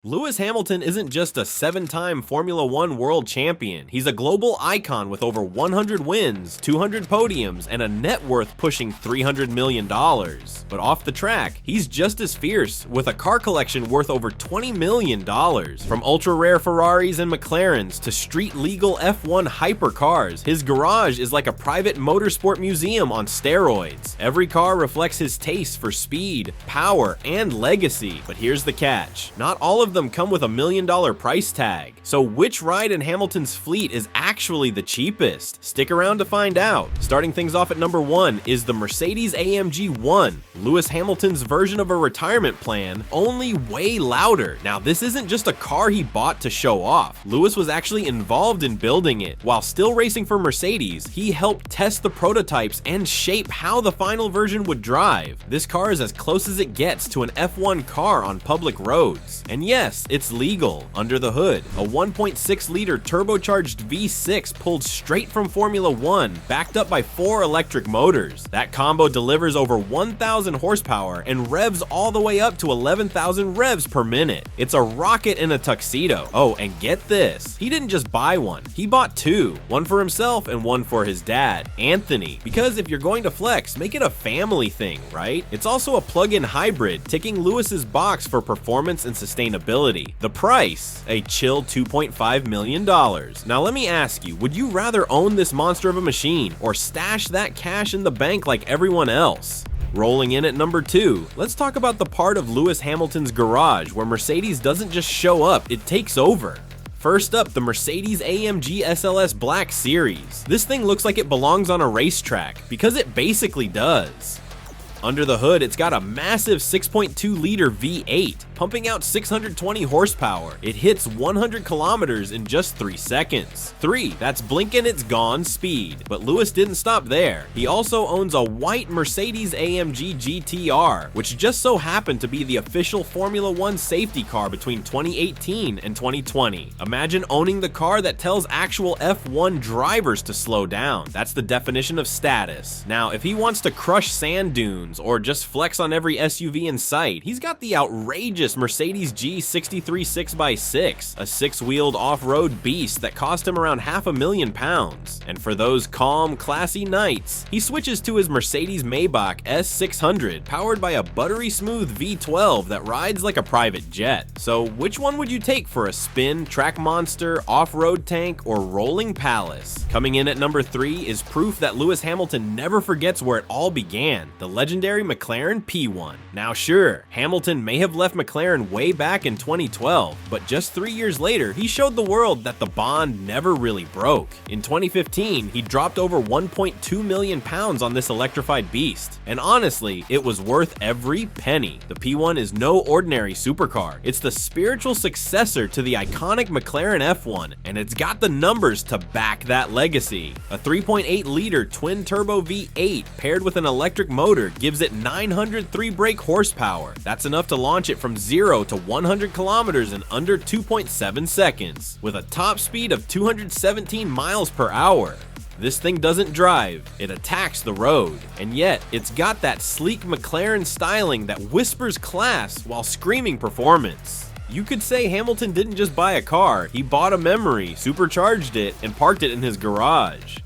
Lewis Hamilton isn't just a 7-time Formula One world champion, he's a global icon with over 100 wins, 200 podiums, and a net worth pushing $300 million. But off the track, he's just as fierce, with a car collection worth over $20 million. From ultra-rare Ferraris and McLarens to street-legal F1 hypercars, his garage is like a private motorsport museum on steroids. Every car reflects his taste for speed, power, and legacy. But here's the catch. Not all of them come with $1 million price tag. So which ride in Hamilton's fleet is actually the cheapest? Stick around to find out. Starting things off at number 1 is the Mercedes-AMG 1, Lewis Hamilton's version of a retirement plan, only way louder. Now this isn't just a car he bought to show off. Lewis was actually involved in building it. While still racing for Mercedes, he helped test the prototypes and shape how the final version would drive. This car is as close as it gets to an F1 car on public roads. And yes, it's legal under the hood. A 1.6-liter turbocharged V6 pulled straight from Formula One, backed up by 4 electric motors. That combo delivers over 1,000 horsepower and revs all the way up to 11,000 revs per minute. It's a rocket in a tuxedo. Oh, and get this, he didn't just buy one, he bought 2. One for himself and one for his dad, Anthony. Because if you're going to flex, make it a family thing, right? It's also a plug-in hybrid, ticking Lewis's box for performance and sustainability. The price, a chill $2.5 million. Now let me ask you, would you rather own this monster of a machine or stash that cash in the bank like everyone else? Rolling in at number 2, let's talk about the part of Lewis Hamilton's garage where Mercedes doesn't just show up, it takes over. First up, the Mercedes-AMG SLS Black Series. This thing looks like it belongs on a racetrack, because it basically does. Under the hood, it's got a massive 6.2-liter V8, pumping out 620 horsepower. It hits 100 kilometers in just 3 seconds. 3, that's blinking it's gone speed. But Lewis didn't stop there. He also owns a white Mercedes-AMG GTR, which just so happened to be the official Formula One safety car between 2018 and 2020. Imagine owning the car that tells actual F1 drivers to slow down. That's the definition of status. Now, if he wants to crush sand dunes, or just flex on every SUV in sight, he's got the outrageous Mercedes G63 6x6, a 6-wheeled off-road beast that cost him around £500,000. And for those calm, classy nights, he switches to his Mercedes Maybach S600, powered by a buttery smooth V12 that rides like a private jet. So which one would you take for a spin, track monster, off-road tank, or rolling palace? Coming in at number 3 is proof that Lewis Hamilton never forgets where it all began, the legendary McLaren P1. Now sure, Hamilton may have left McLaren way back in 2012, but just 3 years later, he showed the world that the bond never really broke. In 2015, he dropped over £1.2 million on this electrified beast, and honestly, it was worth every penny. The P1 is no ordinary supercar. It's the spiritual successor to the iconic McLaren F1, and it's got the numbers to back that legacy. A 3.8-liter twin-turbo V8 paired with an electric motor gives it 903 brake horsepower. That's enough to launch it from 0 to 100 kilometers in under 2.7 seconds, with a top speed of 217 miles per hour. This thing doesn't drive, it attacks the road. And yet, it's got that sleek McLaren styling that whispers class while screaming performance. You could say Hamilton didn't just buy a car, he bought a memory, supercharged it, and parked it in his garage.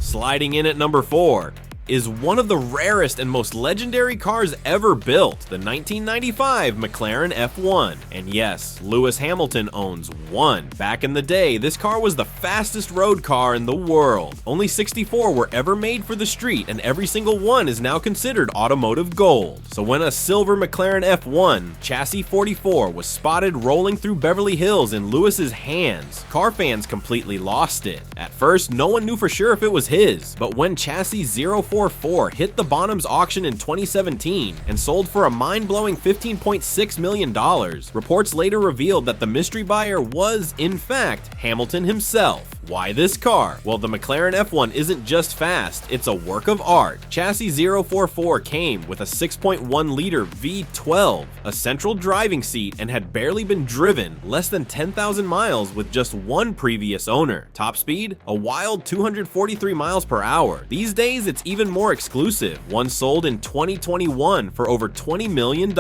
Sliding in at number 4 is one of the rarest and most legendary cars ever built, the 1995 McLaren F1. And yes, Lewis Hamilton owns one. Back in the day, this car was the fastest road car in the world. Only 64 were ever made for the street, and every single one is now considered automotive gold. So when a silver McLaren F1 chassis 44 was spotted rolling through Beverly Hills in Lewis's hands, car fans completely lost it. At first, no one knew for sure if it was his, but when chassis 044 hit the Bonhams auction in 2017 and sold for a mind-blowing $15.6 million, reports later revealed that the mystery buyer was, in fact, Hamilton himself. Why this car? Well, the McLaren F1 isn't just fast, it's a work of art. Chassis 044 came with a 6.1-liter V12, a central driving seat, and had barely been driven less than 10,000 miles with just one previous owner. Top speed? A wild 243 miles per hour. These days, it's even more exclusive. One sold in 2021 for over $20 million,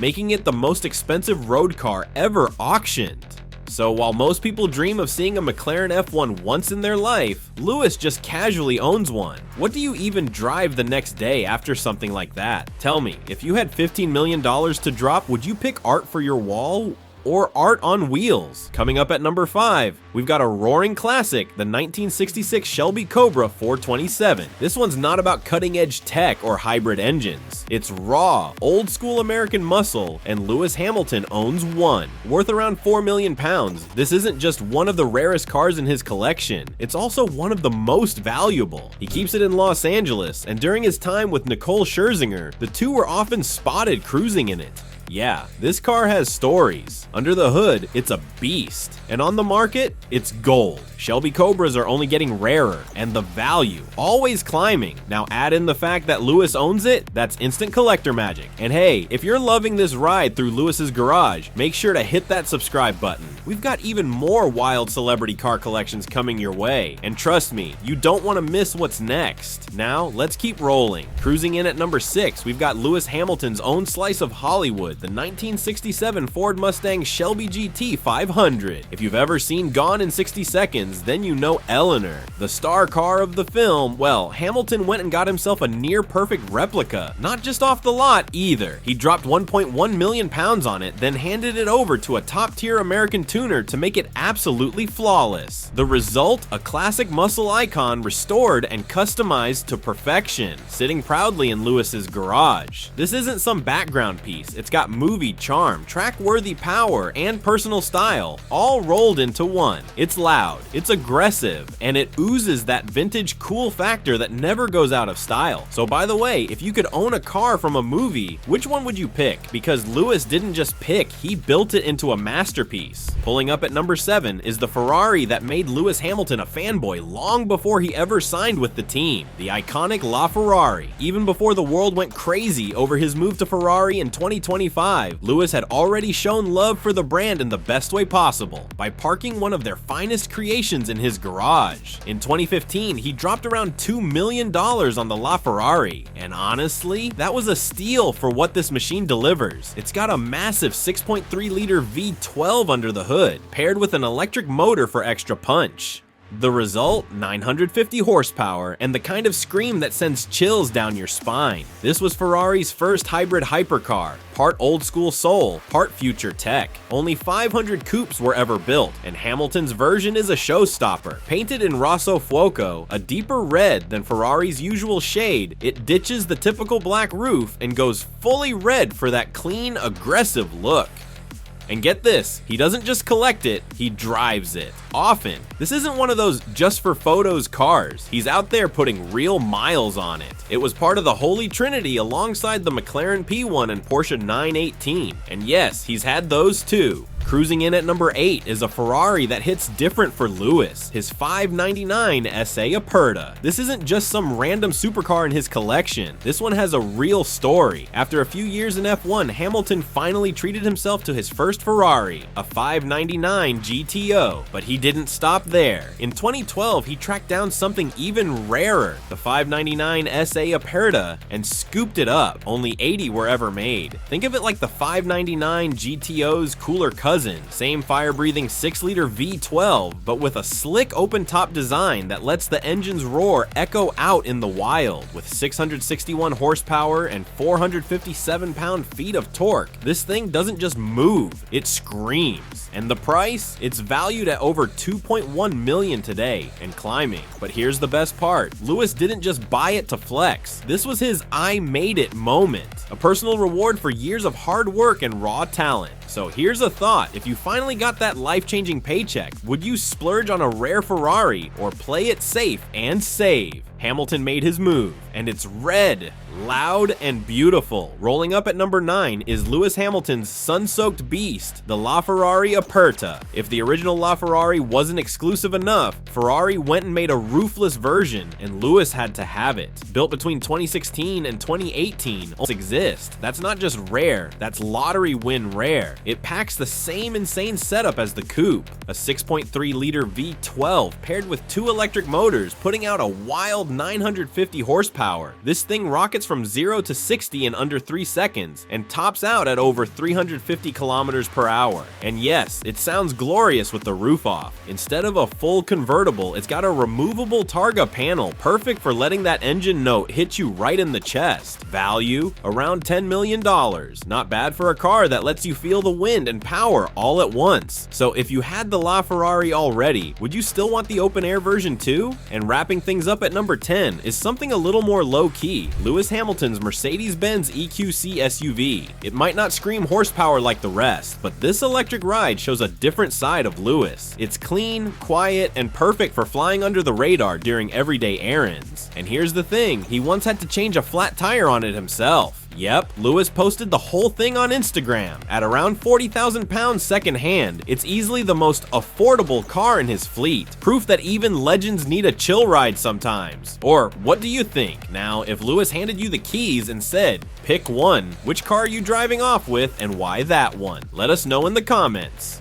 making it the most expensive road car ever auctioned. So while most people dream of seeing a McLaren F1 once in their life, Lewis just casually owns one. What do you even drive the next day after something like that? Tell me, if you had $15 million to drop, would you pick art for your wall? Or art on wheels? Coming up at number 5, we've got a roaring classic, the 1966 Shelby Cobra 427. This one's not about cutting-edge tech or hybrid engines. It's raw, old-school American muscle, and Lewis Hamilton owns one, worth around 4 million pounds. This isn't just one of the rarest cars in his collection, it's also one of the most valuable. He keeps it in Los Angeles, and during his time with Nicole Scherzinger, the two were often spotted cruising in it. Yeah, this car has stories. Under the hood, it's a beast. And on the market, it's gold. Shelby Cobras are only getting rarer, and the value always climbing. Now add in the fact that Lewis owns it, that's instant collector magic. And hey, if you're loving this ride through Lewis's garage, make sure to hit that subscribe button. We've got even more wild celebrity car collections coming your way. And trust me, you don't want to miss what's next. Now, let's keep rolling. Cruising in at number 6, we've got Lewis Hamilton's own slice of Hollywood, the 1967 Ford Mustang Shelby GT 500. If you've ever seen Gone in 60 Seconds, then you know Eleanor. The star car of the film, well, Hamilton went and got himself a near-perfect replica. Not just off the lot, either. He dropped 1.1 million pounds on it, then handed it over to a top-tier American tuner to make it absolutely flawless. The result? A classic muscle icon restored and customized to perfection, sitting proudly in Lewis's garage. This isn't some background piece. It's got movie charm, track-worthy power, and personal style, all rolled into one. It's loud, it's aggressive, and it oozes that vintage cool factor that never goes out of style. So by the way, if you could own a car from a movie, which one would you pick? Because Lewis didn't just pick, he built it into a masterpiece. Pulling up at number 7 is the Ferrari that made Lewis Hamilton a fanboy long before he ever signed with the team, the iconic LaFerrari. Even before the world went crazy over his move to Ferrari in 2025, Lewis had already shown love for the brand in the best way possible, by parking one of their finest creations in his garage. In 2015, he dropped around $2 million on the LaFerrari, and honestly, that was a steal for what this machine delivers. It's got a massive 6.3-liter V12 under the hood, paired with an electric motor for extra punch. The result? 950 horsepower and the kind of scream that sends chills down your spine. This was Ferrari's first hybrid hypercar, part old school soul, part future tech. Only 500 coupes were ever built, and Hamilton's version is a showstopper. Painted in Rosso Fuoco, a deeper red than Ferrari's usual shade, it ditches the typical black roof and goes fully red for that clean, aggressive look. And get this, he doesn't just collect it, he drives it. Often. This isn't one of those just for photos cars. He's out there putting real miles on it. It was part of the Holy Trinity alongside the McLaren P1 and Porsche 918. And yes, he's had those too. Cruising in at number 8 is a Ferrari that hits different for Lewis, his 599 SA Aperta. This isn't just some random supercar in his collection. This one has a real story. After a few years in F1, Hamilton finally treated himself to his first Ferrari, a 599 GTO, but he didn't stop there. In 2012, he tracked down something even rarer, the 599 SA Aperta, and scooped it up. Only 80 were ever made. Think of it like the 599 GTO's cooler cousin. Same fire-breathing 6-liter V12, but with a slick open-top design that lets the engine's roar echo out in the wild. With 661 horsepower and 457 pound-feet of torque, this thing doesn't just move, it screams. And the price? It's valued at over $2.1 million today, and climbing. But here's the best part. Lewis didn't just buy it to flex. This was his I made it moment. A personal reward for years of hard work and raw talent. So here's a thought, if you finally got that life-changing paycheck, would you splurge on a rare Ferrari or play it safe and save? Hamilton made his move, and it's red. loud and beautiful. Rolling up at number 9 is Lewis Hamilton's sun-soaked beast, the LaFerrari Aperta. If the original LaFerrari wasn't exclusive enough, Ferrari went and made a roofless version, and Lewis had to have it. Built between 2016 and 2018, exist. That's not just rare, that's lottery win rare. It packs the same insane setup as the coupe, a 6.3-liter V12 paired with 2 electric motors, putting out a wild 950 horsepower. This thing rockets from 0 to 60 in under 3 seconds, and tops out at over 350 kilometers per hour. And yes, it sounds glorious with the roof off. Instead of a full convertible, it's got a removable Targa panel, perfect for letting that engine note hit you right in the chest. Value? Around $10 million. Not bad for a car that lets you feel the wind and power all at once. So if you had the LaFerrari already, would you still want the open air version too? And wrapping things up at number 10 is something a little more low-key, Lewis Hamilton's Mercedes-Benz EQC SUV. It might not scream horsepower like the rest, but this electric ride shows a different side of Lewis. It's clean, quiet, and perfect for flying under the radar during everyday errands. And here's the thing, he once had to change a flat tire on it himself. Yep, Lewis posted the whole thing on Instagram. At around 40,000 pounds secondhand, it's easily the most affordable car in his fleet. Proof that even legends need a chill ride sometimes. Or what do you think? Now, if Lewis handed you the keys and said, pick one, which car are you driving off with and why that one? Let us know in the comments.